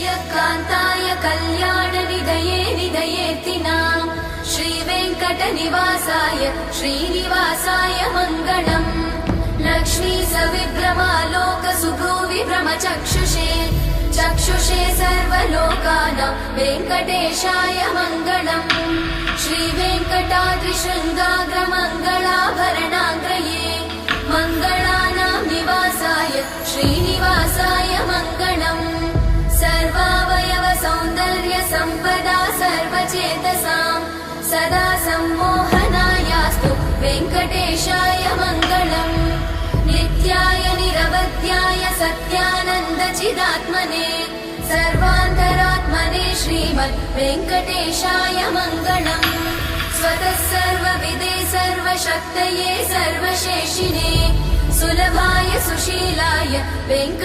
श्रियकान्ताय कल्याणनिधये निधयेऽर्थिनाम् श्रीवेङ्कटनिवासाय श्रीनिवासाय मङ्गलम् लक्ष्मी सविभ्रमालोकसुभ्रूविभ्रमचक्षुषे चक्षुषे सर्वलोकानां वेङ्कटेशाय मङ्गलम् श्रीवेङ्कटाद्रिशृङ्गाग्रमङ्गलाभरणाग्रये मङ्गलानां निवासाय श्रीनिवासाय मङ्गलम् सर्वावयव सौन्दर्य सम्पदा सर्वचेतसां सदा सम्मोहनायास्तु वेङ्कटेशाय मङ्गलम् नित्याय निरवध्याय सत्यानन्दचिदात्मने सर्वान्तरात्मने श्रीमद् वेङ्कटेशाय मङ्गलम् स्वतः सर्वविदे सर्वशक्तये सर्वशेषिणे सुलभाय सुशीलाय वेङ्कट